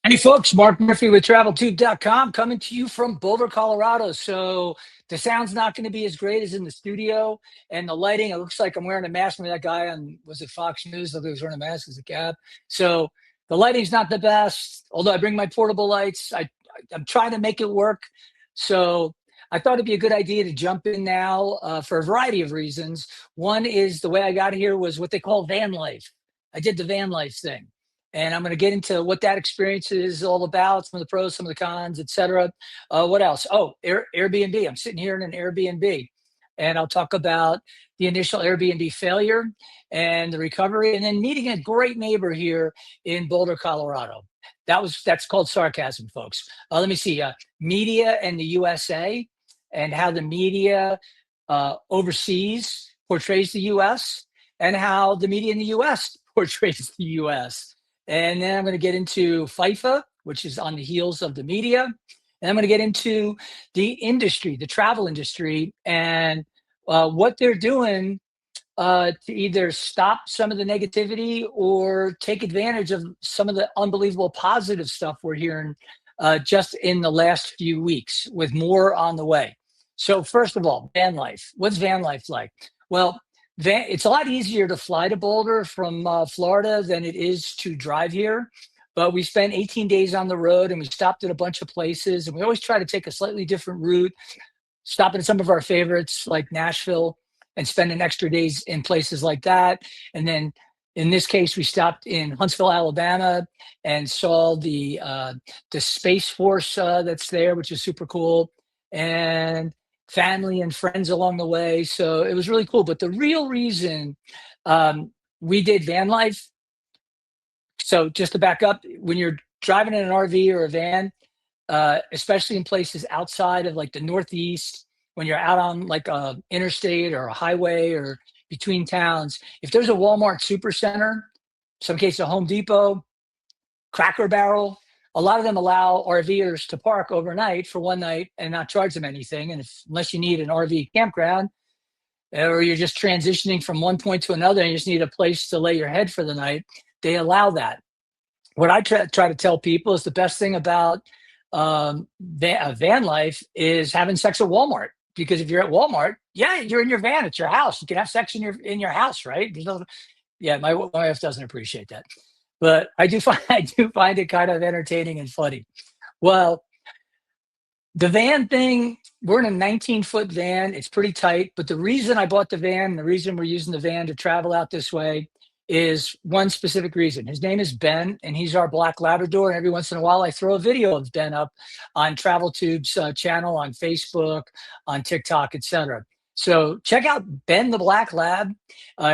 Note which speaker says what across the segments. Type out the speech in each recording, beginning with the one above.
Speaker 1: Hey folks, Mark Murphy with TravelTube.com coming to you from Boulder, Colorado. So the sound's not going to be as great as in the studio, and the lighting, it looks like I'm wearing a mask. Maybe that guy on, was it Fox News? Looked like he was wearing a mask as a cab. So the lighting's not the best, although I bring my portable lights. I'm trying to make it work. So I thought it'd be a good idea to jump in now for a variety of reasons. One is the way I got here was what they call van life. I did the van life thing. And I'm going to get into what that experience is all about, some of the pros, some of the cons, et cetera. What else? Oh, Airbnb. I'm sitting here in an Airbnb, and I'll talk about the initial Airbnb failure and the recovery, and then meeting a great neighbor here in Boulder, Colorado. That's called sarcasm, folks. Let me see. Media and the USA, and how the media overseas portrays the US, and how the media in the US portrays the US. And then I'm going to get into FIFA, which is on the heels of the media. And I'm going to get into the industry, the travel industry, and what they're doing to either stop some of the negativity or take advantage of some of the unbelievable positive stuff we're hearing just in the last few weeks, with more on the way. So, first of all, van life. What's van life like? Well, it's a lot easier to fly to Boulder from Florida than it is to drive here. But we spent 18 days on the road, and we stopped at a bunch of places. And we always try to take a slightly different route, stopping at some of our favorites like Nashville and spending extra days in places like that. And then in this case, we stopped in Huntsville, Alabama, and saw the Space Force that's there, which is super cool. And family and friends along the way. So it was really cool. But the real reason we did van life, so just to back up, when you're driving in an RV or a van, especially in places outside of like the Northeast, when you're out on like a interstate or a highway or between towns, if there's a Walmart Supercenter, some cases a Home Depot, Cracker Barrel, a lot of them allow RVers to park overnight for one night and not charge them anything. And unless you need an RV campground, or you're just transitioning from one point to another and you just need a place to lay your head for the night, they allow that. What I try to tell people is the best thing about van life is having sex at Walmart. Because if you're at Walmart, yeah, you're in your van, it's your house. You can have sex in your house, right? There's no, yeah, my wife doesn't appreciate that, but I do find I do find it kind of entertaining and funny. Well, the van thing, we're in a 19-foot van. It's pretty tight, but the reason I bought the van, the reason we're using the van to travel out this way, is one specific reason. His name is Ben, and he's our black Labrador. And every once in a while, I throw a video of Ben up on TravelTube's channel on Facebook, on TikTok, etc. So check out Ben the Black Lab.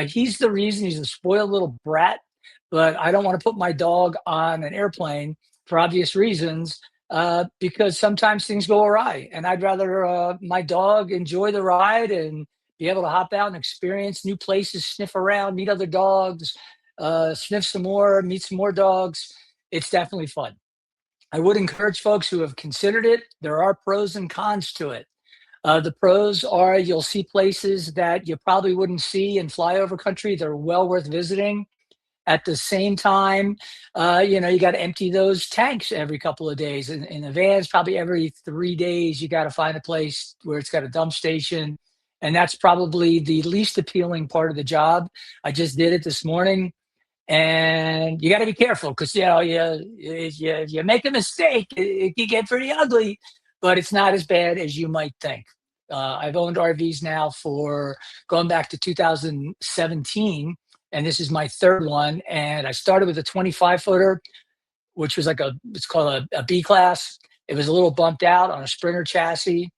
Speaker 1: He's the reason. He's a spoiled little brat, but I don't want to put my dog on an airplane for obvious reasons, because sometimes things go awry, and I'd rather my dog enjoy the ride and be able to hop out and experience new places, sniff around, meet other dogs, sniff some more, meet some more dogs. It's definitely fun. I would encourage folks who have considered it. There are pros and cons to it. The pros are you'll see places that you probably wouldn't see in flyover country. They're well worth visiting. At the same time, you got to empty those tanks every couple of days. In the vans, probably every 3 days, you got to find a place where it's got a dump station. And that's probably the least appealing part of the job. I just did it this morning. And you got to be careful because, you make a mistake, it can get pretty ugly, but it's not as bad as you might think. I've owned RVs now for going back to 2017, and this is my third one. And I started with a 25-footer, which was it's called a B class. It was a little bumped out on a Sprinter chassis,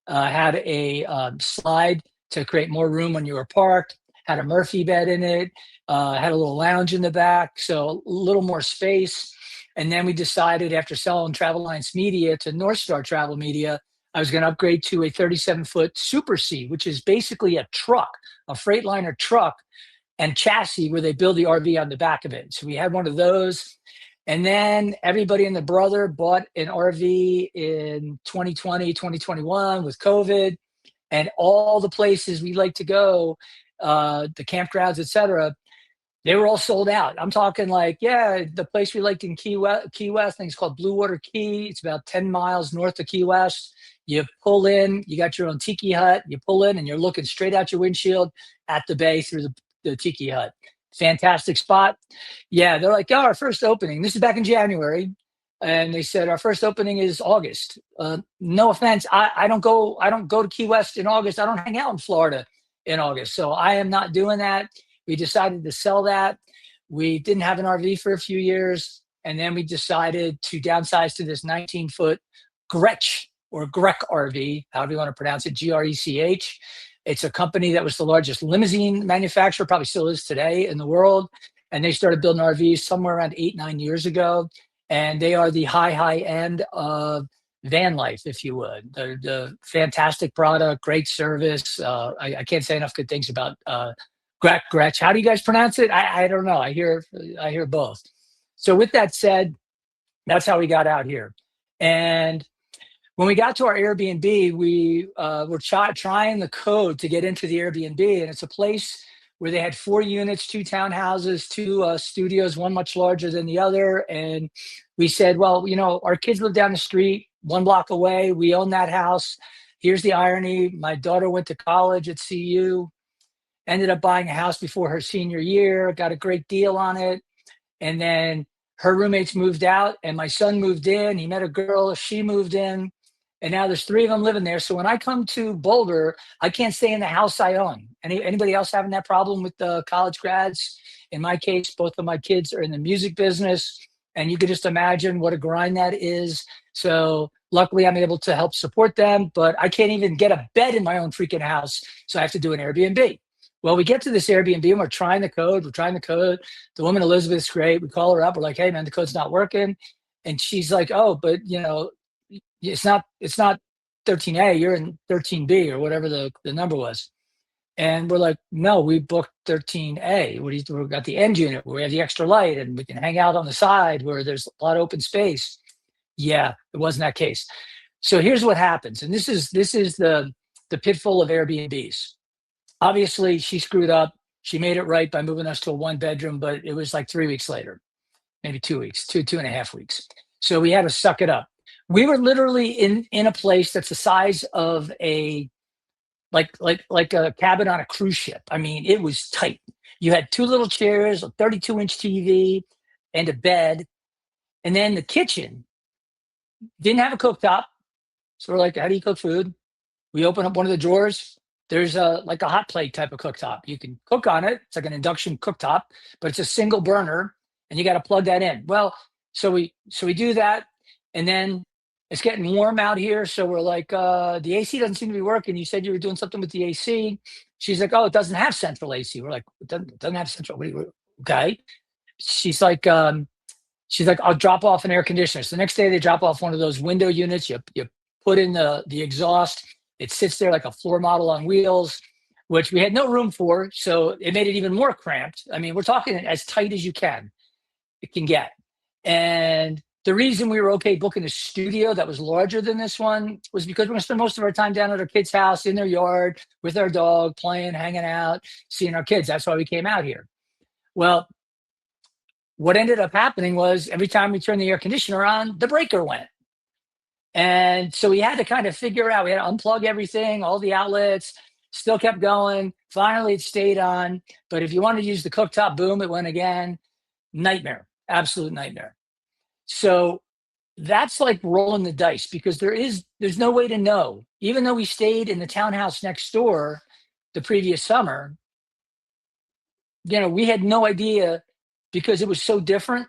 Speaker 1: had a slide to create more room when you were parked, had a Murphy bed in it, had a little lounge in the back, so a little more space. And then we decided, after selling Travel Alliance Media to North Star Travel Media, I was going to upgrade to a 37-foot Super C, which is basically a truck, a Freightliner truck and chassis where they build the RV on the back of it. So we had one of those. And then everybody and their brother bought an RV in 2020, 2021 with COVID, and all the places we like to go, the campgrounds, et cetera, They were all sold out. I'm talking like, yeah, the place we liked in Key West, I think it's called Blue Water Key. It's about 10 miles north of Key West. You pull in, you got your own tiki hut, you pull in and you're looking straight out your windshield at the bay through the tiki hut. Fantastic spot. Yeah, they're like, oh, our first opening. This is back in January. And they said our first opening is August. No offense, I don't go to Key West in August. I don't hang out in Florida in August. So I am not doing that. We decided to sell that. We didn't have an RV for a few years. And then we decided to downsize to this 19-foot Gretsch or Grech RV, however you want to pronounce it, Grech. It's a company that was the largest limousine manufacturer, probably still is today in the world. And they started building RVs somewhere around 8, 9 years ago. And they are the high end of van life, if you would. The fantastic product, great service. I can't say enough good things about Gretsch. How do you guys pronounce it? I don't know. I hear both. So with that said, that's how we got out here. And when we got to our Airbnb, we were trying the code to get into the Airbnb, and it's a place where they had 4 units, 2 townhouses, 2 studios, one much larger than the other. And we said, well, our kids live down the street, 1 block away. We own that house. Here's the irony. My daughter went to college at CU, ended up buying a house before her senior year, got a great deal on it. And then her roommates moved out and my son moved in. He met a girl, she moved in. And now there's 3 of them living there. So when I come to Boulder, I can't stay in the house I own. Anybody else having that problem with the college grads? In my case, both of my kids are in the music business, and you can just imagine what a grind that is. So luckily I'm able to help support them, but I can't even get a bed in my own freaking house. So I have to do an Airbnb. Well, we get to this Airbnb and we're trying the code. The woman, Elizabeth's great. We call her up. We're like, hey man, the code's not working. And she's like, oh, but it's not 13A, you're in 13B or whatever the number was. And we're like, no, we booked 13A. We've got the end unit where we have the extra light and we can hang out on the side where there's a lot of open space. Yeah, it wasn't that case. So here's what happens. And this is the pitfall of Airbnbs. Obviously she screwed up. She made it right by moving us to a 1-bedroom, but it was like 3 weeks later, maybe 2 weeks, 2.5 weeks. So we had to suck it up. We were literally in a place that's the size of a like a cabin on a cruise ship. I mean, it was tight. You had 2 little chairs, a 32-inch TV, and a bed. And then the kitchen didn't have a cooktop. So we're like, how do you cook food? We open up one of the drawers. There's like a hot plate type of cooktop. You can cook on it. It's like an induction cooktop, but it's a single burner and you got to plug that in. Well, so we do that. And then it's getting warm out here. So we're like, the AC doesn't seem to be working. You said you were doing something with the AC. She's like, oh, it doesn't have central AC. We're like, it doesn't have central. Okay. She's like, I'll drop off an air conditioner. So the next day they drop off one of those window units. You put in the exhaust. It sits there like a floor model on wheels, which we had no room for. So it made it even more cramped. I mean, we're talking as tight as it can get. And the reason we were okay booking a studio that was larger than this one was because we're going to spend most of our time down at our kids' house, in their yard, with our dog, playing, hanging out, seeing our kids. That's why we came out here. Well, what ended up happening was every time we turned the air conditioner on, the breaker went. And so we had to kind of figure out, we had to unplug everything, all the outlets, still kept going. Finally, it stayed on. But if you wanted to use the cooktop, boom, it went again. Nightmare, absolute nightmare. So that's like rolling the dice because there's no way to know. Even though we stayed in the townhouse next door the previous summer, we had no idea because it was so different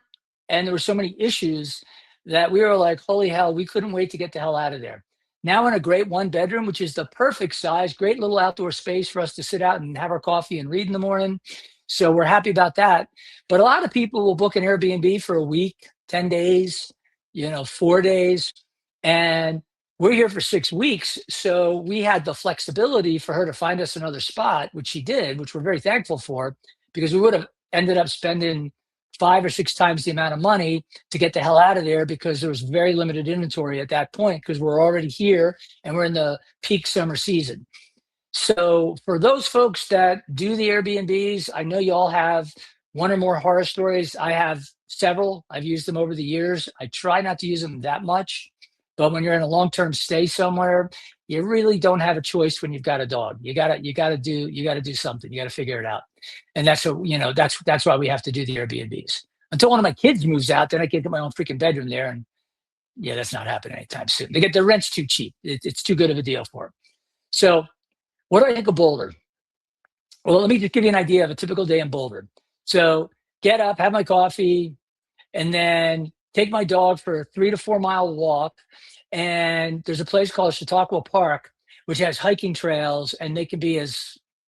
Speaker 1: and there were so many issues that we were like, holy hell, we couldn't wait to get the hell out of there. Now in a great 1-bedroom, which is the perfect size, great little outdoor space for us to sit out and have our coffee and read in the morning. So we're happy about that. But a lot of people will book an Airbnb for a week, 10 days, 4 days. And we're here for 6 weeks. So we had the flexibility for her to find us another spot, which she did, which we're very thankful for, because we would have ended up spending 5 or 6 times the amount of money to get the hell out of there because there was very limited inventory at that point because we're already here and we're in the peak summer season. So for those folks that do the Airbnbs, I know you all have one or more horror stories. I have several. I've used them over the years. I try not to use them that much, but when you're in a long-term stay somewhere, you really don't have a choice when you've got a dog. You gotta do something. You gotta figure it out. And that's what, that's why we have to do the Airbnbs. Until one of my kids moves out, then I can get my own freaking bedroom there. And yeah, that's not happening anytime soon. They get their rent's too cheap. It's too good of a deal for them. So what do I think of Boulder? Well, let me just give you an idea of a typical day in Boulder. So get up, have my coffee, and then take my dog for a 3 to 4 mile walk. And there's a place called Chautauqua Park, which has hiking trails, and they can be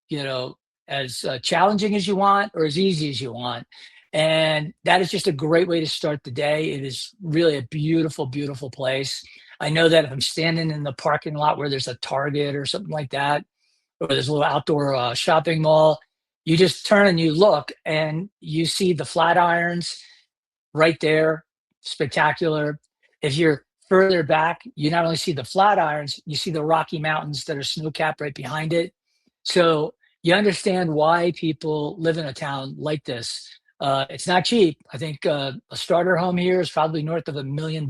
Speaker 1: you know, as challenging as you want or as easy as you want. And that is just a great way to start the day. It is really a beautiful, beautiful place. I know that if I'm standing in the parking lot where there's a Target or something like that, or there's a little outdoor shopping mall, you just turn and you look and you see the Flatirons right there, spectacular. If you're further back, you not only see the Flatirons, you see the Rocky Mountains that are snow capped right behind it. So you understand why people live in a town like this. It's not cheap. I think a starter home here is probably north of $1 million.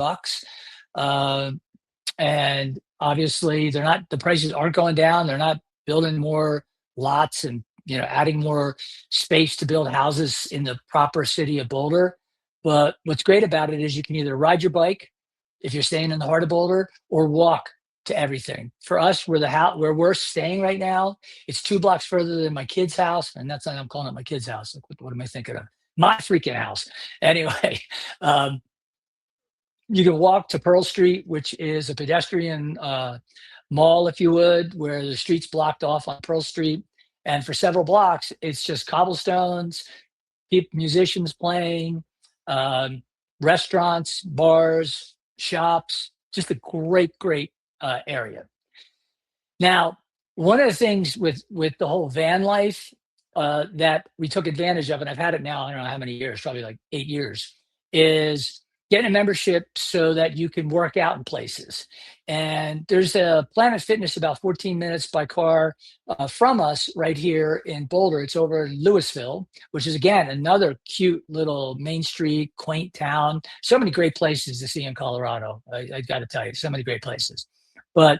Speaker 1: Uh, and obviously the prices aren't going down. They're not building more lots and adding more space to build houses in the proper city of Boulder. But what's great about it is you can either ride your bike if you're staying in the heart of Boulder, or walk to everything. For us, where the house where we're staying right now, it's 2 blocks further than my kid's house, and that's not, I'm calling it my kid's house. Like, what am I thinking of? My freaking house. Anyway, um, you can walk to Pearl Street, which is a pedestrian mall, if you would, where the street's blocked off on Pearl Street. And for several blocks, it's just cobblestones, musicians playing, um, restaurants, bars, shops, just a great, great area. Now, one of the things with the whole van life that we took advantage of, and I've had it now, I don't know how many years, probably like 8 years, is getting a membership so that you can work out in places. And there's a Planet Fitness about 14 minutes by car from us right here in Boulder. It's over in Louisville, which is again another cute little Main Street, quaint town. So many great places to see in Colorado. I got to tell you, so many great places. But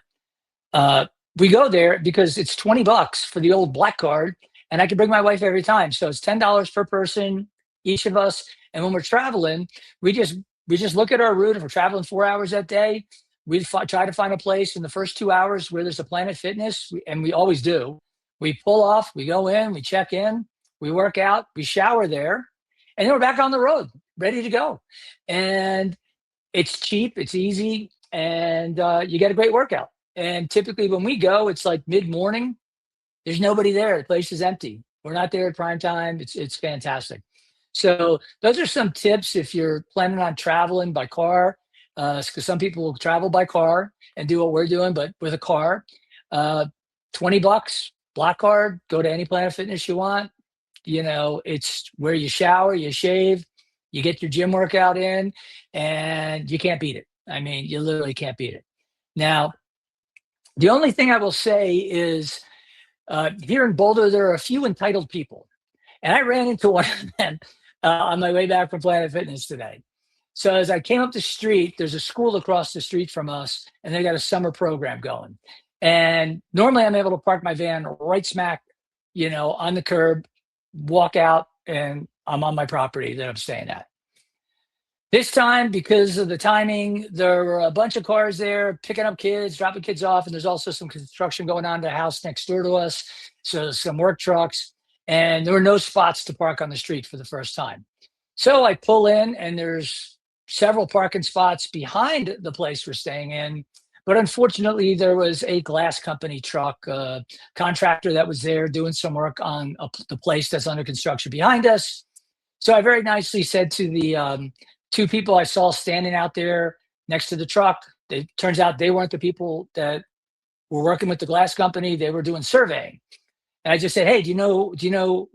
Speaker 1: uh, we go there because it's $20 for the old black card, and I can bring my wife every time. So it's $10 per person, each of us. And when we're traveling, we just we just look at our route. If we're traveling 4 hours that day, we try to find a place in the first 2 hours where there's a Planet Fitness, and we always do. We pull off, we go in, we check in, we work out, we shower there, and then we're back on the road, ready to go. And it's cheap, it's easy, and you get a great workout. And typically when we go, it's like mid-morning. There's nobody there. The place is empty. We're not there at prime time. It's fantastic. So those are some tips if you're planning on traveling by car, because some people will travel by car and do what we're doing, but with a car. Uh, $20, black card, go to any Planet Fitness you want. It's where you shower, you shave, you get your gym workout in, and you can't beat it. I mean, you literally can't beat it. Now, the only thing I will say is here in Boulder, there are a few entitled people. And I ran into one of them on my way back from Planet Fitness today. So as I came up the street, there's a school across the street from us, and they got a summer program going. And normally I'm able to park my van right smack, on the curb, walk out, and I'm on my property that I'm staying at. This time, because of the timing, there were a bunch of cars there picking up kids, dropping kids off, and there's also some construction going on in the house next door to us. So some work trucks, and there were no spots to park on the street for the first time. So I pull in, and there's several parking spots behind the place we're staying in. But unfortunately, there was a glass company truck contractor that was there doing some work on the place that's under construction behind us. So I very nicely said to the two people I saw standing out there next to the truck, it turns out they weren't the people that were working with the glass company. They were doing surveying. And I just said, hey, do you know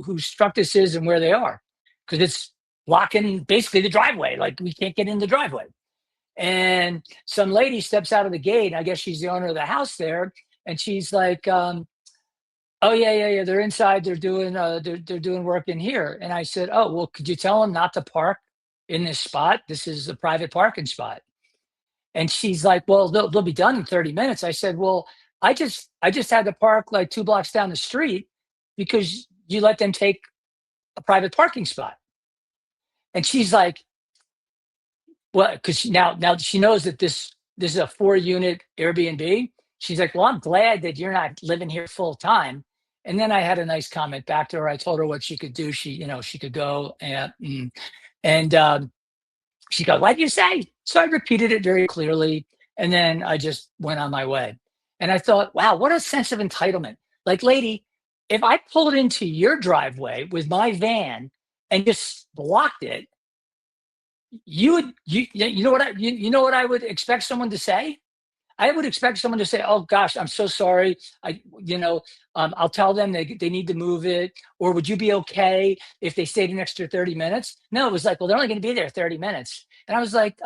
Speaker 1: whose truck this is and where they are? Because it's blocking basically the driveway. Like, we can't get in the driveway. And some lady steps out of the gate. I guess she's the owner of the house there. And she's like, Oh yeah, yeah, yeah. They're inside. They're doing work in here. And I said, oh well, could you tell them not to park in this spot? This is a private parking spot. And she's like, well, they'll be done in 30 minutes. I said, well, I just had to park like 2 blocks down the street because you let them take a private parking spot. And she's like, well, because now she knows that this is a 4 unit Airbnb. She's like, well, I'm glad that you're not living here full time. And then I had a nice comment back to her. I told her what she could do. She could go and she goes, what'd you say? So I repeated it very clearly. And then I just went on my way. And I thought, wow, what a sense of entitlement. Like, lady, if I pulled into your driveway with my van and just blocked it, you know what you know what I would expect someone to say? I would expect someone to say, "Oh gosh, I'm so sorry. I'll tell them they need to move it." Or would you be okay if they stayed an extra 30 minutes? No, it was like, well, they're only going to be there 30 minutes. And I was like,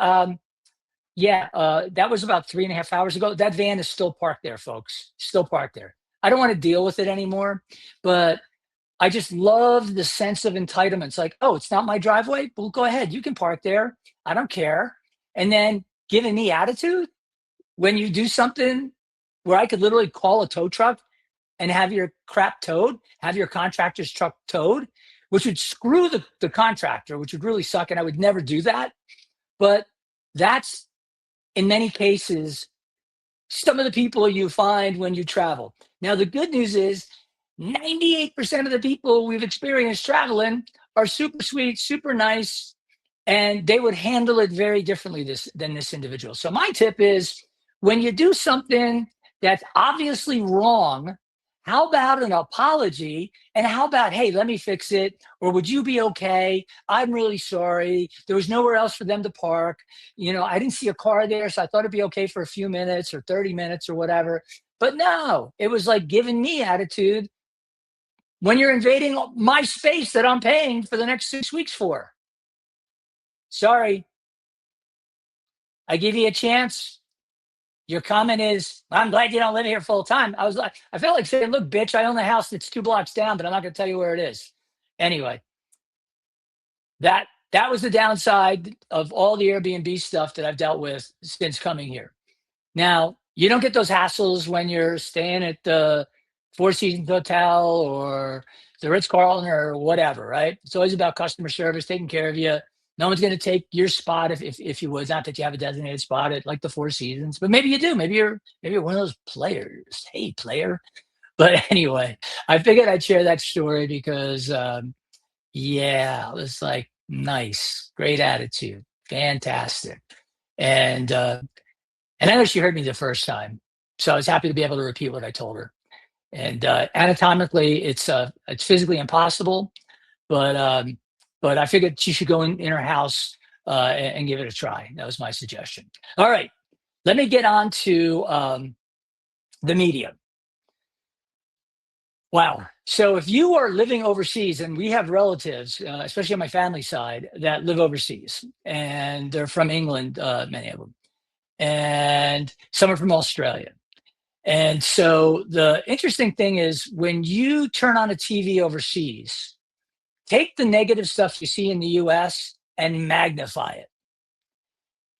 Speaker 1: yeah, that was about 3.5 hours ago. That van is still parked there, folks. Still parked there. I don't want to deal with it anymore, but I just love the sense of entitlement. It's like, oh, it's not my driveway. Well, go ahead. You can park there. I don't care. And then giving me attitude when you do something where I could literally call a tow truck and have your crap towed, have your contractor's truck towed, which would screw the contractor, which would really suck. And I would never do that. But that's in many cases some of the people you find when you travel. Now, the good news is 98% of the people we've experienced traveling are super sweet, super nice, and they would handle it very differently than this individual. So my tip is when you do something that's obviously wrong, how about an apology? And how about, hey, let me fix it? Or would you be okay? I'm really sorry. There was nowhere else for them to park. I didn't see a car there, so I thought it'd be okay for a few minutes or 30 minutes or whatever. But no, it was like giving me attitude when you're invading my space that I'm paying for the next 6 weeks for. Sorry, I give you a chance. Your comment is, I'm glad you don't live here full time. I felt like saying, look, bitch, I own the house that's 2 blocks down, but I'm not going to tell you where it is. Anyway, that was the downside of all the Airbnb stuff that I've dealt with since coming here. Now, you don't get those hassles when you're staying at the Four Seasons Hotel or the Ritz Carlton or whatever, right? It's always about customer service, taking care of you. No one's going to take your spot if you would. Not that you have a designated spot at like the Four Seasons, but maybe you do. Maybe you're one of those players. Hey, player. But anyway, I figured I'd share that story because yeah, it was like nice, great attitude, fantastic, and and I know she heard me the first time, so I was happy to be able to repeat what I told her. And anatomically, it's physically impossible, but but I figured she should go in her house and give it a try. That was my suggestion. All right, let me get on to the media. Wow. So if you are living overseas, and we have relatives, especially on my family side, that live overseas, and they're from England, many of them, and some are from Australia. And so the interesting thing is when you turn on a TV overseas, take the negative stuff you see in the US and magnify it.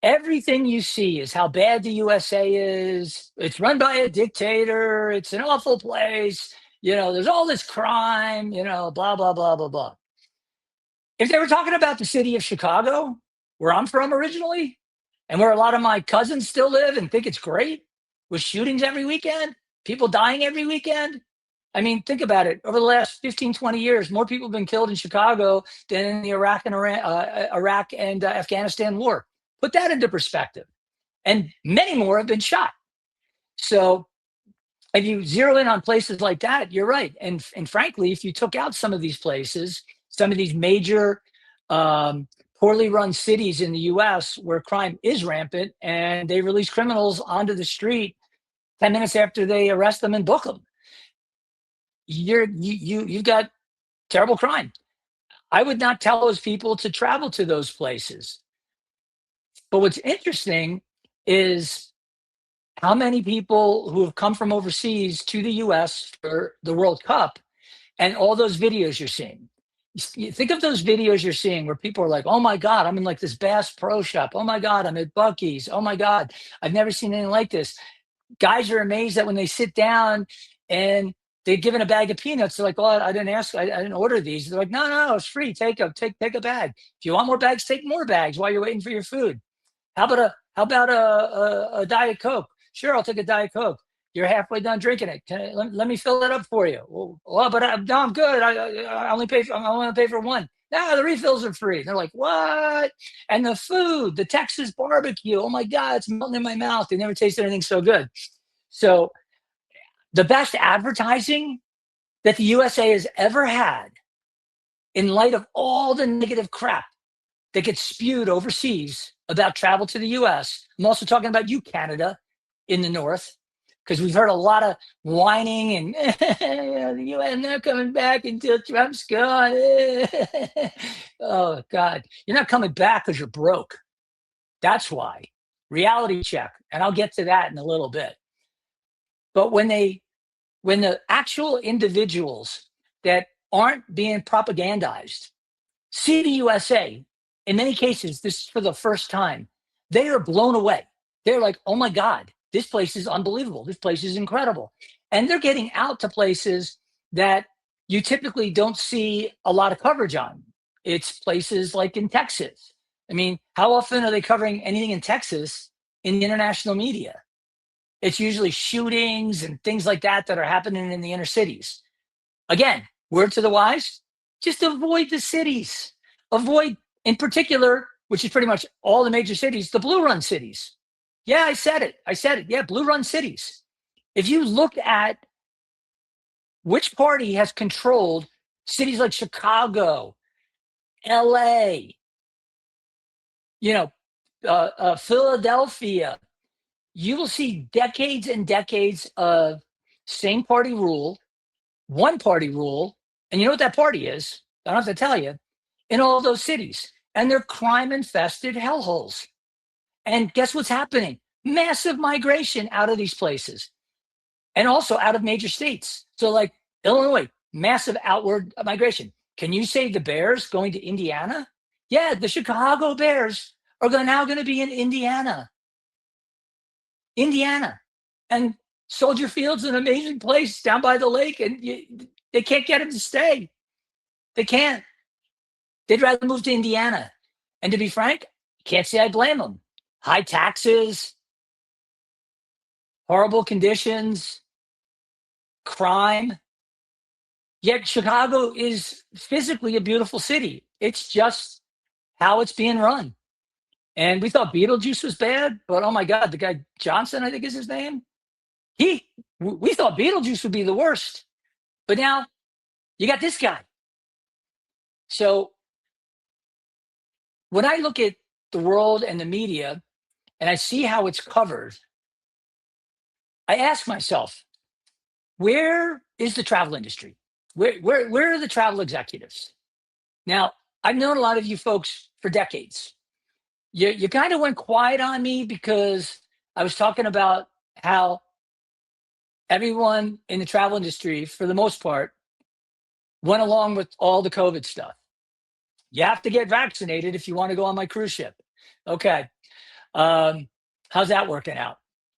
Speaker 1: Everything you see is how bad the USA is. It's run by a dictator. It's an awful place. There's all this crime, blah, blah, blah, blah, blah. If they were talking about the city of Chicago, where I'm from originally, and where a lot of my cousins still live and think it's great, with shootings every weekend, people dying every weekend. I mean, think about it. Over the last 15, 20 years, more people have been killed in Chicago than in the Iraq and Afghanistan war. Put that into perspective. And many more have been shot. So if you zero in on places like that, you're right. And frankly, if you took out some of these places, some of these major poorly run cities in the US where crime is rampant and they release criminals onto the street 10 minutes after they arrest them and book them, you've got terrible crime. I would not tell those people to travel to those places. But what's interesting is how many people who have come from overseas to the US for the World Cup and all those videos you're seeing. You think of those videos you're seeing where people are like, oh my God, I'm in like this Bass Pro Shop. Oh my God, I'm at Bucky's. Oh my God, I've never seen anything like this. Guys are amazed that when they sit down and they're given a bag of peanuts, they're like, "Oh, I didn't ask, I didn't order these." They're like, "No, no, it's free. Take a bag. If you want more bags, take more bags while you're waiting for your food. How about a Diet Coke? Sure, I'll take a Diet Coke. You're halfway done drinking it. Let me fill it up for you. Well, but no, I'm good. I only pay. I only pay for one. No, the refills are free. They're like, what? And the food, the Texas barbecue. Oh my God, it's melting in my mouth. They never tasted anything so good. So the best advertising that the USA has ever had, in light of all the negative crap that gets spewed overseas about travel to the US. I'm also talking about you, Canada, in the north, because we've heard a lot of whining and the US not coming back until Trump's gone. Oh God, you're not coming back because you're broke. That's why. Reality check, and I'll get to that in a little bit. But when the actual individuals that aren't being propagandized see the USA, in many cases, this is for the first time, they are blown away. They're like, oh my God, this place is unbelievable. This place is incredible. And they're getting out to places that you typically don't see a lot of coverage on. It's places like in Texas. I mean, how often are they covering anything in Texas in the international media? It's usually shootings and things like that are happening in the inner cities. Again, word to the wise, just avoid the cities. Avoid, in particular, which is pretty much all the major cities, the blue run cities. Yeah, I said it. I said it. Yeah, blue run cities. If you look at which party has controlled cities like Chicago, LA, you know, Philadelphia, you will see decades and decades of same party rule, one party rule, and you know what that party is? I don't have to tell you, in all those cities. And they're crime infested hellholes. And guess what's happening? Massive migration out of these places and also out of major states. So, like Illinois, massive outward migration. Can you say the Bears going to Indiana? Yeah, the Chicago Bears are now going to be in Indiana. Indiana. And Soldier Field's an amazing place down by the lake, and they can't get them to stay. They can't. They'd rather move to Indiana. And to be frank, can't say I blame them. High taxes, horrible conditions, crime. Yet Chicago is physically a beautiful city. It's just how it's being run. And we thought Beetlejuice was bad, but oh my God, the guy Johnson, I think is his name. We thought Beetlejuice would be the worst, but now you got this guy. So when I look at the world and the media and I see how it's covered, I ask myself, where is the travel industry? Where are the travel executives? Now, I've known a lot of you folks for decades. You kind of went quiet on me because I was talking about how everyone in the travel industry, for the most part, went along with all the COVID stuff. You have to get vaccinated if you want to go on my cruise ship. Okay. How's that working out?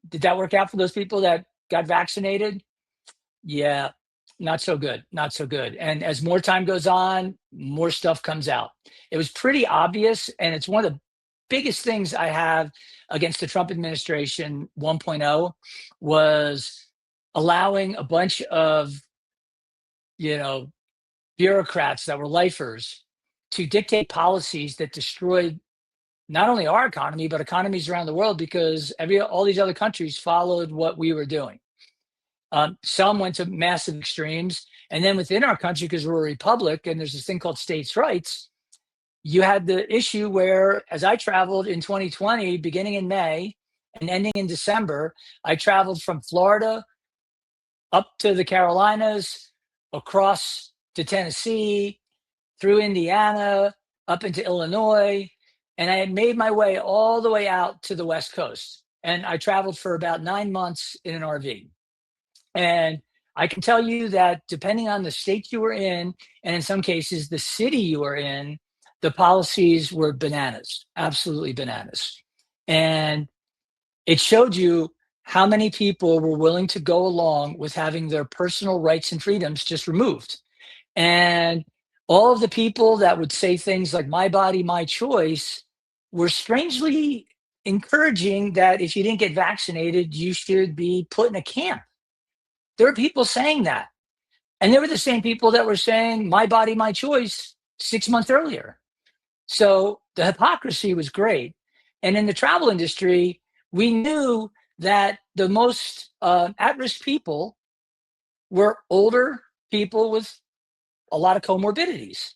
Speaker 1: Did that work out for those people that got vaccinated? Yeah, not so good. Not so good. And as more time goes on, more stuff comes out. It was pretty obvious. And it's one of the biggest things I have against the Trump administration 1.0 was allowing a bunch of, you know, bureaucrats that were lifers to dictate policies that destroyed not only our economy, but economies around the world because all these other countries followed what we were doing. Some went to massive extremes. And then within our country, because we're a republic and there's this thing called states' rights, you had the issue where, as I traveled in 2020, beginning in May and ending in December, I traveled from Florida up to the Carolinas, across to Tennessee, through Indiana, up into Illinois, and I had made my way all the way out to the West Coast. and I traveled for about 9 months in an RV. And I can tell you that depending on the state you were in, and in some cases the city you were in, the policies were bananas, absolutely bananas. And it showed you how many people were willing to go along with having their personal rights and freedoms just removed. And all of the people that would say things like my body, my choice were strangely encouraging that if you didn't get vaccinated, you should be put in a camp. There were people saying that. And they were the same people that were saying my body, my choice 6 months earlier. So the hypocrisy was great. And in the travel industry, we knew that the most at risk people were older people with a lot of comorbidities.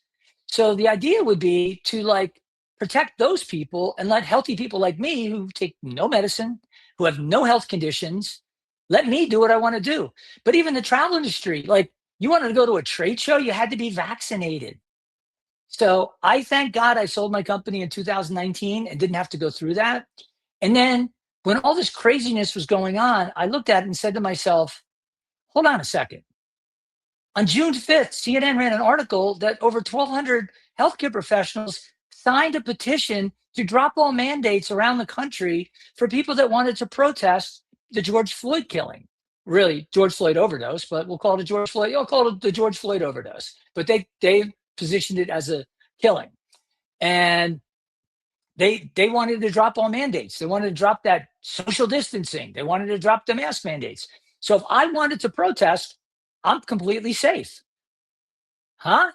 Speaker 1: So the idea would be to like protect those people and let healthy people like me who take no medicine, who have no health conditions, let me do what I want to do. But even the travel industry, like you wanted to go to a trade show, you had to be vaccinated. So I thank God I sold my company in 2019 and didn't have to go through that. And then when all this craziness was going on, I looked at it and said to myself, hold on a second. On June 5th, CNN ran an article that over 1,200 healthcare professionals signed a petition to drop all mandates around the country for people that wanted to protest the George Floyd killing. Really, George Floyd overdose, but we'll call it a George Floyd. I'll call it the George Floyd overdose. But they positioned it as a killing, and they wanted to drop all mandates. They wanted to drop that social distancing. They wanted to drop the mask mandates. So if I wanted to protest, I'm completely safe. Huh?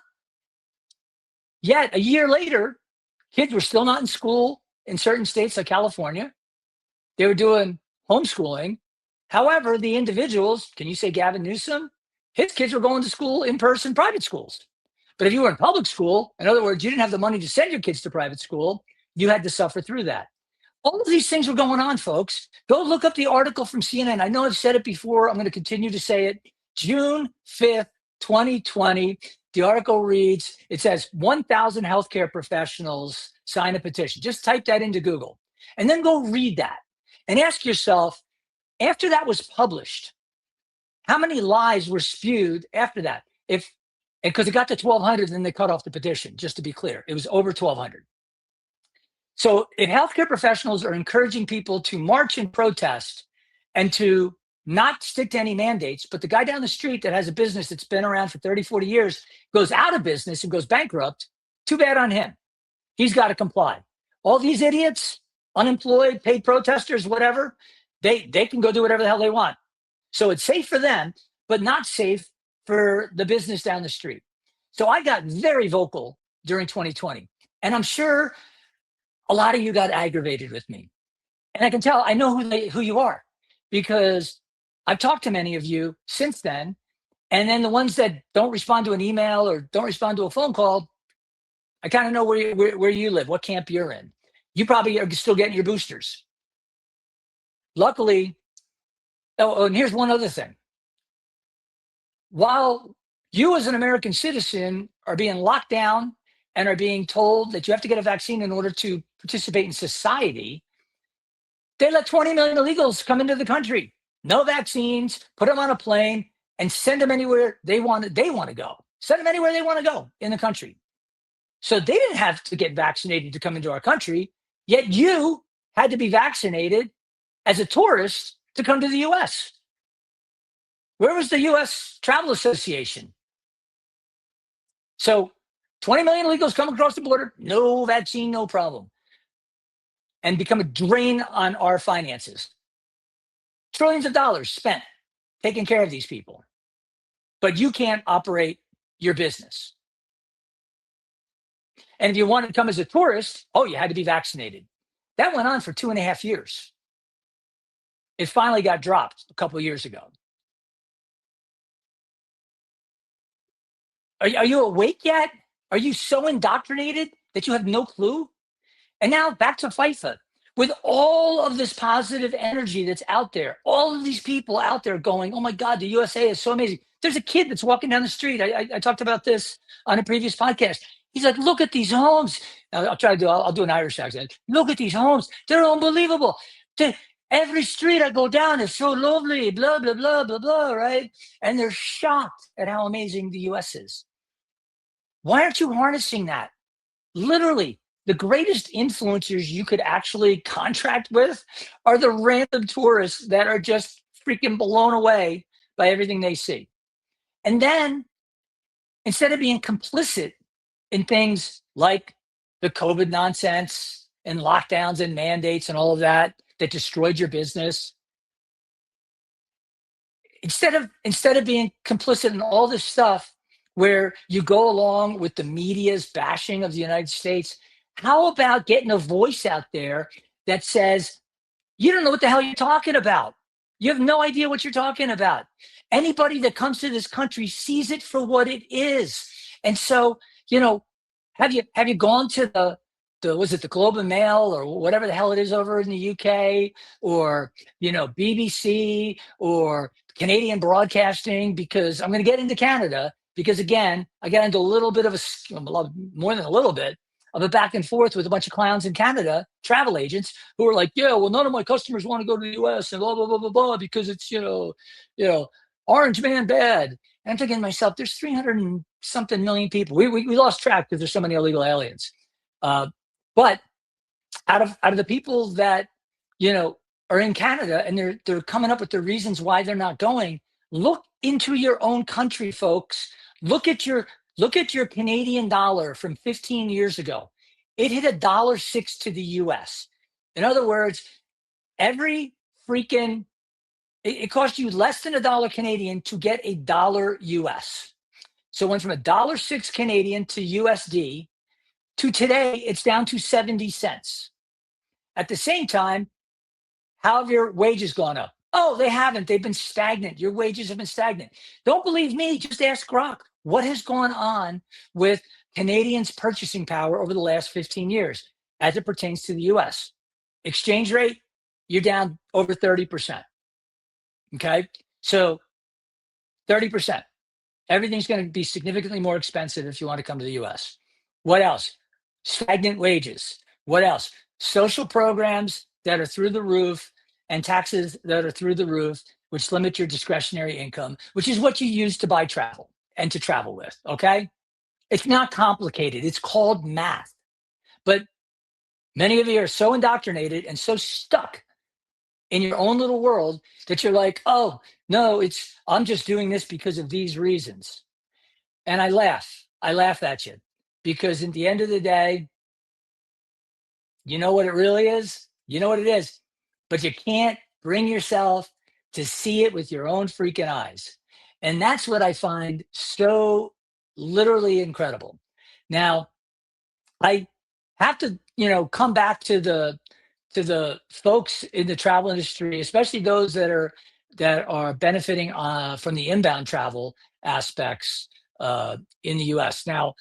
Speaker 1: Yet a year later, kids were still not in school in certain states like California. They were doing homeschooling. However, the individuals, can you say Gavin Newsom? His kids were going to school in person, private schools. But if you were in public school, in other words, you didn't have the money to send your kids to private school, you had to suffer through that. All of these things were going on, folks. Go look up the article from CNN. I know I've said it before. I'm going to continue to say it. June 5th, 2020. The article reads, it says 1,000 healthcare professionals sign a petition. Just type that into Google and then go read that and ask yourself, after that was published, how many lies were spewed after that? Because it got to 1,200, then they cut off the petition, just to be clear. It was over 1,200. So if healthcare professionals are encouraging people to march and protest and to not stick to any mandates, but the guy down the street that has a business that's been around for 30, 40 years goes out of business and goes bankrupt, too bad on him. He's got to comply. All these idiots, unemployed, paid protesters, whatever, they can go do whatever the hell they want. So it's safe for them, but not safe for the business down the street. So I got very vocal during 2020. And I'm sure a lot of you got aggravated with me. And I can tell, I know who you are, because I've talked to many of you since then. And then the ones that don't respond to an email or don't respond to a phone call, I kind of know where you live, what camp you're in. You probably are still getting your boosters. Luckily, and here's one other thing. While you as an American citizen are being locked down and are being told that you have to get a vaccine in order to participate in society, they let 20 million illegals come into the country. No vaccines, put them on a plane and send them anywhere they want to go. Send them anywhere they want to go in the country. So they didn't have to get vaccinated to come into our country, yet you had to be vaccinated as a tourist to come to the US. Where was the US Travel Association? So 20 million illegals come across the border, no vaccine, no problem, and become a drain on our finances. Trillions of dollars spent taking care of these people, but you can't operate your business. And if you wanted to come as a tourist, you had to be vaccinated. That went on for 2.5 years. It finally got dropped a couple of years ago. Are you awake yet? Are you so indoctrinated that you have no clue? And now back to FIFA. With all of this positive energy that's out there, all of these people out there going, oh my God, the USA is so amazing. There's a kid that's walking down the street. I talked about this on a previous podcast. He's like, look at these homes. I'll do an Irish accent. Look at these homes. They're unbelievable. Every street I go down is so lovely, blah, blah, blah, blah, blah, right? And they're shocked at how amazing the US is. Why aren't you harnessing that? Literally, the greatest influencers you could actually contract with are the random tourists that are just freaking blown away by everything they see. And then instead of being complicit in things like the COVID nonsense and lockdowns and mandates and all of that that destroyed your business, instead of being complicit in all this stuff where you go along with the media's bashing of the United States, how about getting a voice out there that says, you don't know what the hell you're talking about. You have no idea what you're talking about. Anybody that comes to this country sees it for what it is. And so, you know, have you gone to the was it the Globe and Mail or whatever the hell it is over in the UK, or BBC or Canadian broadcasting? Because I'm going to get into Canada, because again, I got into a little bit of more than a little bit of a back and forth with a bunch of clowns in Canada, travel agents, who are like, yeah, well, none of my customers want to go to the US and blah, blah, blah, blah, blah, because it's, orange man bad. And I'm thinking to myself, there's 300 and something million people. We lost track because there's so many illegal aliens. But out of the people that, are in Canada, and they're coming up with the reasons why they're not going, look into your own country, folks. Look at your Canadian dollar from 15 years ago. It hit $1.06 to the US. In other words, every freaking it cost you less than $1 Canadian to get $1 US. So it went from $1.06 Canadian to USD to today, it's down to 70 cents. At the same time, how have your wages gone up? Oh, they haven't. They've been stagnant. Your wages have been stagnant. Don't believe me? Just ask Grok. What has gone on with Canadians' purchasing power over the last 15 years as it pertains to the US? Exchange rate, you're down over 30%. Okay. So 30%. Everything's going to be significantly more expensive if you want to come to the US. What else? Stagnant wages. What else? Social programs that are through the roof and taxes that are through the roof, which limit your discretionary income, which is what you use to buy travel and to travel with. Okay. It's not complicated. It's called math. But many of you are so indoctrinated and so stuck in your own little world that you're like, oh, no, I'm just doing this because of these reasons. And I laugh at you, because at the end of the day, you know what it really is? You know what it is, but you can't bring yourself to see it with your own freaking eyes. And that's what I find so literally incredible. Now, I have to, come back to the folks in the travel industry, especially those that are benefiting from the inbound travel aspects in the U.S. Now,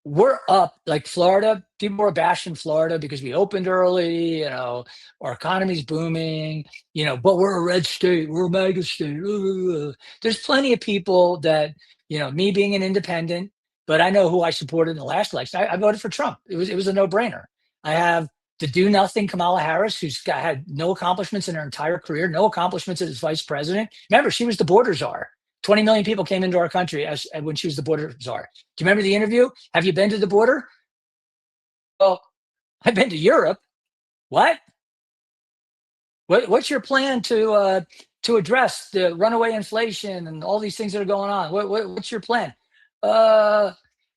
Speaker 1: we're up like Florida. People are bashing Florida because we opened early. Our economy's booming. But we're a red state. We're a mega state. There's plenty of people that, me being an independent, but I know who I supported in the last election. I voted for Trump. It was a no brainer. I have the do nothing Kamala Harris, had no accomplishments in her entire career, no accomplishments as vice president. Remember, she was the border czar. 20 million people came into our country when she was the border czar. Do you remember the interview? Have you been to the border? Well, I've been to Europe. What? What's your plan to address the runaway inflation and all these things that are going on? What's your plan? Uh,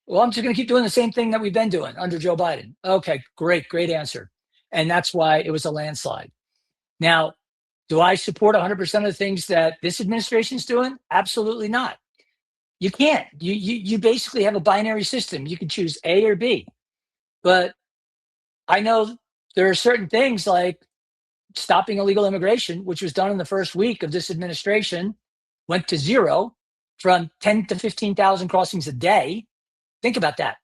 Speaker 1: well, I'm just going to keep doing the same thing that we've been doing under Joe Biden. Okay, great answer. And that's why it was a landslide. Now, do I support 100% of the things that this administration is doing? Absolutely not. You can't. You basically have a binary system. You can choose A or B. But I know there are certain things like stopping illegal immigration, which was done in the first week of this administration, went to zero from 10 to 15,000 crossings a day. Think about that.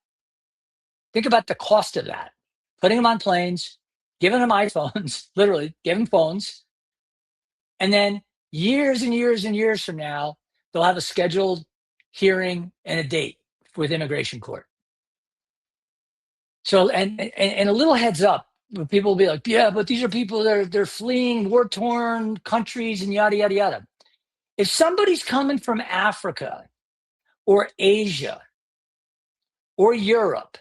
Speaker 1: Think about the cost of that. Putting them on planes, giving them iPhones, literally give them phones. And then years and years and years from now, they'll have a scheduled hearing and a date with immigration court. So, and a little heads up, people will be like, yeah, but these are people that they're fleeing war-torn countries and yada, yada, yada. If somebody's coming from Africa or Asia or Europe,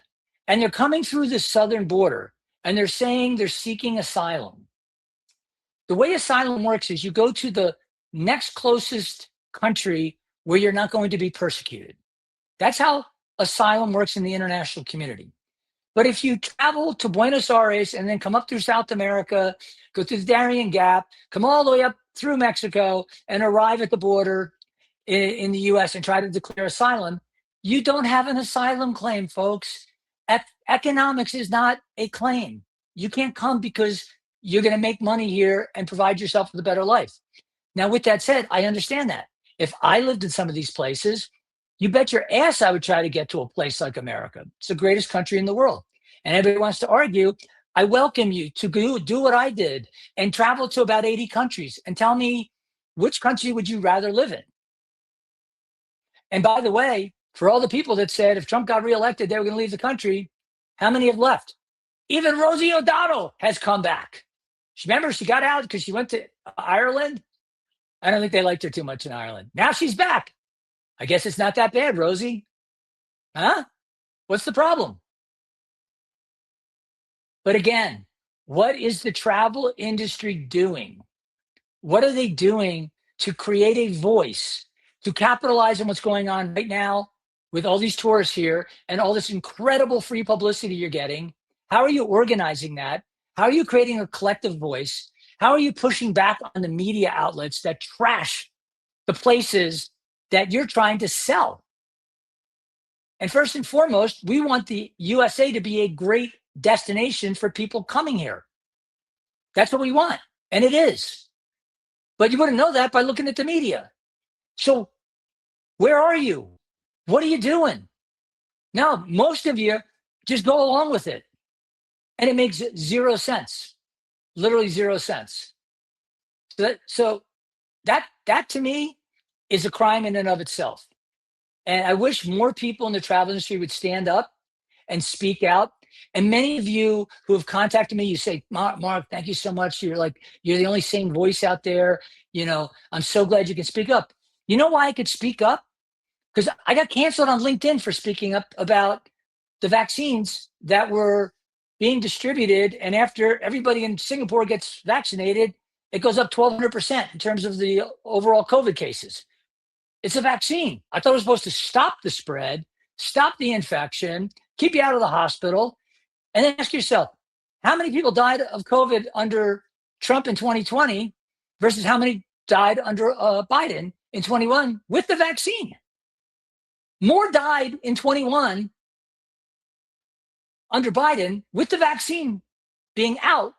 Speaker 1: and they're coming through the southern border and they're saying they're seeking asylum, the way asylum works is you go to the next closest country where you're not going to be persecuted. That's how asylum works in the international community. But if you travel to Buenos Aires and then come up through South America, go through the Darien Gap, come all the way up through Mexico, and arrive at the border in the US and try to declare asylum, you don't have an asylum claim, folks. Economics is not a claim. You can't come because you're going to make money here and provide yourself with a better life. Now, with that said, I understand that. If I lived in some of these places, you bet your ass I would try to get to a place like America. It's the greatest country in the world. And everybody wants to argue. I welcome you to do what I did and travel to about 80 countries and tell me, which country would you rather live in? And by the way, for all the people that said if Trump got reelected, they were going to leave the country, how many have left? Even Rosie O'Donnell has come back. Remember, she got out because she went to Ireland. I don't think they liked her too much in Ireland. Now she's back. I guess it's not that bad, Rosie. Huh? What's the problem? But again, what is the travel industry doing? What are they doing to create a voice, to capitalize on what's going on right now with all these tourists here and all this incredible free publicity you're getting? How are you organizing that? How are you creating a collective voice? How are you pushing back on the media outlets that trash the places that you're trying to sell? And first and foremost, we want the USA to be a great destination for people coming here. That's what we want. And it is. But you wouldn't know that by looking at the media. So where are you? What are you doing? Now, most of you just go along with it. And it makes 0 sense. Literally 0 sense. So that to me is a crime in and of itself. And I wish more people in the travel industry would stand up and speak out. And many of you who have contacted me, you say, Mark, thank you so much. You're the only sane voice out there. I'm so glad you can speak up. You know why I could speak up? Because I got canceled on LinkedIn for speaking up about the vaccines that were being distributed. And after everybody in Singapore gets vaccinated, it goes up 1,200% in terms of the overall COVID cases. It's a vaccine. I thought it was supposed to stop the spread, stop the infection, keep you out of the hospital. And then ask yourself, how many people died of COVID under Trump in 2020 versus how many died under Biden in 21 with the vaccine? More died in 21 under Biden with the vaccine being out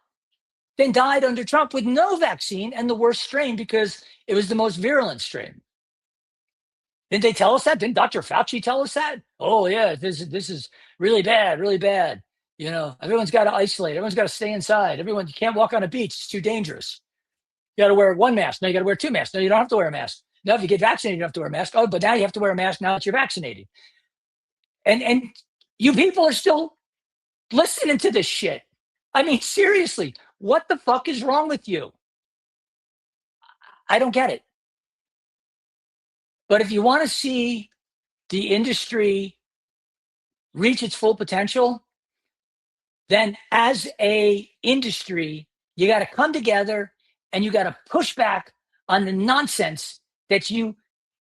Speaker 1: than died under Trump with no vaccine and the worst strain because it was the most virulent strain. Didn't they tell us that? Didn't Dr. Fauci tell us that? Oh yeah, this is really bad, really bad. Everyone's got to isolate. Everyone's got to stay inside. You can't walk on a beach. It's too dangerous. You got to wear one mask. No, you got to wear two masks. No, you don't have to wear a mask. No, if you get vaccinated, you don't have to wear a mask. Oh, but now you have to wear a mask now that you're vaccinated. And you people are still listening to this shit. I mean, seriously, what the fuck is wrong with you? I don't get it. But if you want to see the industry reach its full potential, then as a industry, you got to come together and you got to push back on the nonsense that you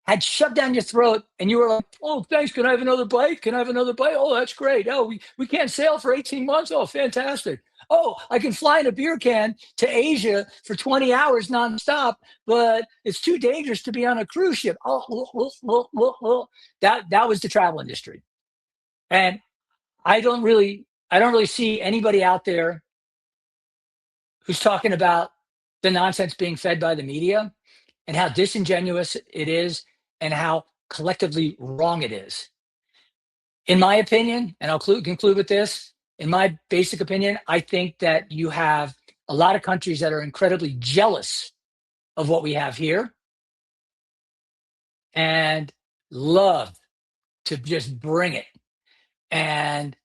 Speaker 1: had shoved down your throat and you were like, oh, thanks. Can I have another bite? Can I have another bite? Oh, that's great. Oh, we can't sail for 18 months. Oh, fantastic. Oh, I can fly in a beer can to Asia for 20 hours nonstop, but it's too dangerous to be on a cruise ship. That was the travel industry. And I don't really see anybody out there who's talking about the nonsense being fed by the media and how disingenuous it is and how collectively wrong it is. In my opinion, and I'll conclude with this, in my basic opinion, I think that you have a lot of countries that are incredibly jealous of what we have here and love to just bring it. And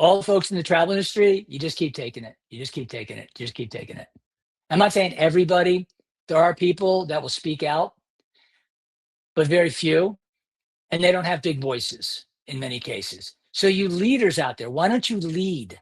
Speaker 1: all the folks in the travel industry, you just keep taking it. You just keep taking it. You just keep taking it. I'm not saying everybody. There are people that will speak out, but very few, and they don't have big voices in many cases. So you leaders out there, why don't you lead?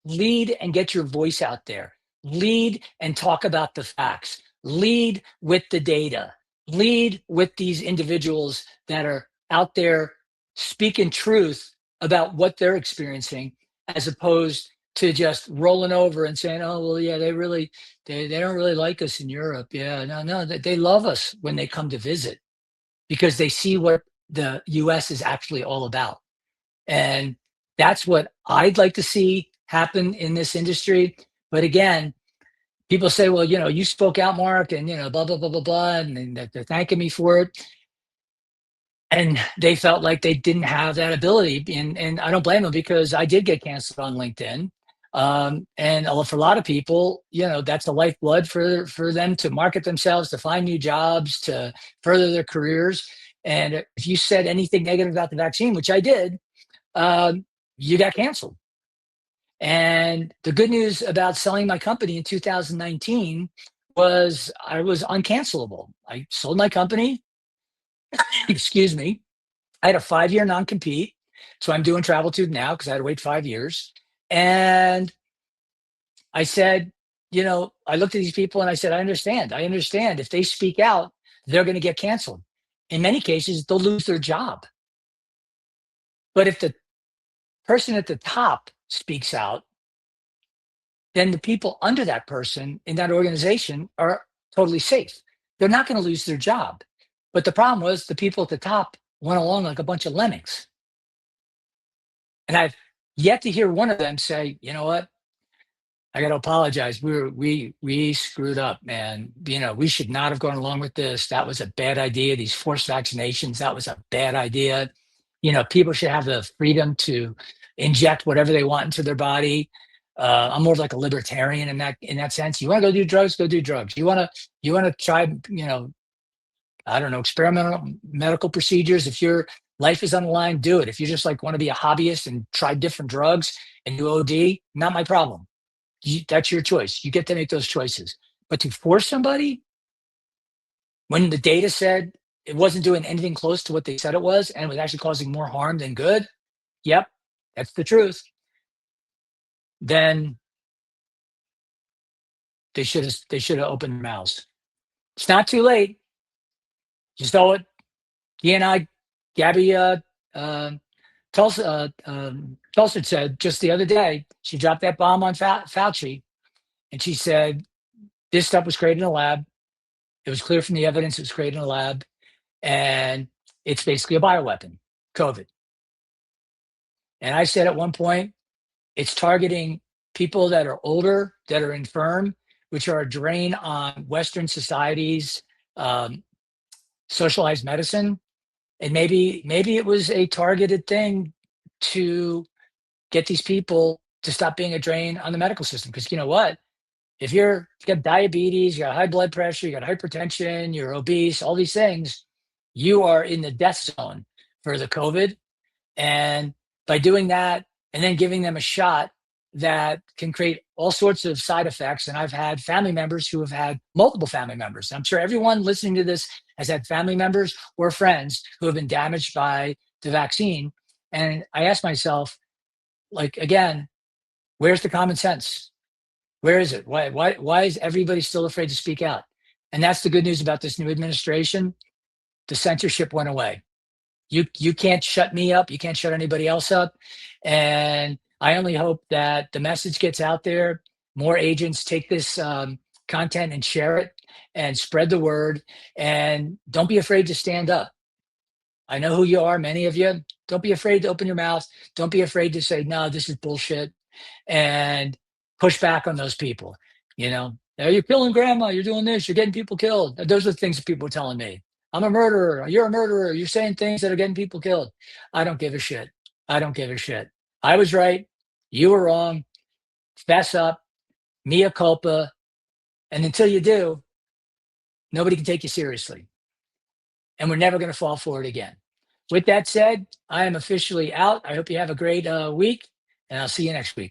Speaker 1: Lead and get your voice out there. Lead and talk about the facts. Lead with the data. Lead with these individuals that are out there speaking truth about what they're experiencing, as opposed to just rolling over and saying, "Oh, well, yeah, they don't really like us in Europe. Yeah, no, no, they love us when they come to visit because they see what the US is actually all about." And that's what I'd like to see happen in this industry. But again, people say, well, you spoke out, Mark, and, blah, blah, blah, blah, blah. And they're thanking me for it. And they felt like they didn't have that ability. And I don't blame them, because I did get canceled on LinkedIn. And for a lot of people, that's the lifeblood for them to market themselves, to find new jobs, to further their careers. And if you said anything negative about the vaccine, which I did, you got canceled. And the good news about selling my company in 2019 was I was uncancelable. I sold my company, excuse me. I had a 5-year non-compete. So I'm doing Travel Tube now because I had to wait 5 years. And I said, I looked at these people and I said, I understand. I understand if they speak out, they're going to get canceled. In many cases, they'll lose their job. But if the person at the top speaks out, then the people under that person in that organization are totally safe. They're not going to lose their job. But the problem was the people at the top went along like a bunch of lemmings. And I've yet to hear one of them say, you know what? I got to apologize. We screwed up, man. We should not have gone along with this. That was a bad idea. These forced vaccinations, that was a bad idea. People should have the freedom to inject whatever they want into their body. I'm more like a libertarian in that sense. You want to go do drugs, go do drugs. You want to try, I don't know, experimental medical procedures. If your life is on the line, do it. If you just want to be a hobbyist and try different drugs and do OD, not my problem. That's your choice. You get to make those choices. But to force somebody when the data said it wasn't doing anything close to what they said it was, and it was actually causing more harm than good, yep, that's the truth. Then they should have opened their mouths. It's not too late. Just know it. DNI, Gabby Tulsa said just the other day, she dropped that bomb on Fauci, and she said this stuff was created in a lab. It was clear from the evidence it was created in a lab, and it's basically a bioweapon, COVID. And I said at one point, it's targeting people that are older, that are infirm, which are a drain on Western society's socialized medicine. And maybe it was a targeted thing to get these people to stop being a drain on the medical system. Because you know what? If you got diabetes, you got high blood pressure, you got hypertension, you're obese, all these things, you are in the death zone for the COVID. And by doing that and then giving them a shot that can create all sorts of side effects. And I've had family members who have had multiple family members. I'm sure everyone listening to this has had family members or friends who have been damaged by the vaccine. And I ask myself, again, where's the common sense? Where is it? Why is everybody still afraid to speak out? And that's the good news about this new administration. The censorship went away. You can't shut me up. You can't shut anybody else up. And I only hope that the message gets out there. More agents take this content and share it and spread the word. And don't be afraid to stand up. I know who you are, many of you. Don't be afraid to open your mouth. Don't be afraid to say, no, this is bullshit. And push back on those people. "Now you're killing grandma. You're doing this. You're getting people killed." Those are the things that people are telling me. "I'm a murderer. You're a murderer. You're saying things that are getting people killed." I don't give a shit. I don't give a shit. I was right. You were wrong. Fess up. Mea culpa. And until you do, nobody can take you seriously. And we're never going to fall for it again. With that said, I am officially out. I hope you have a great week. and I'll see you next week.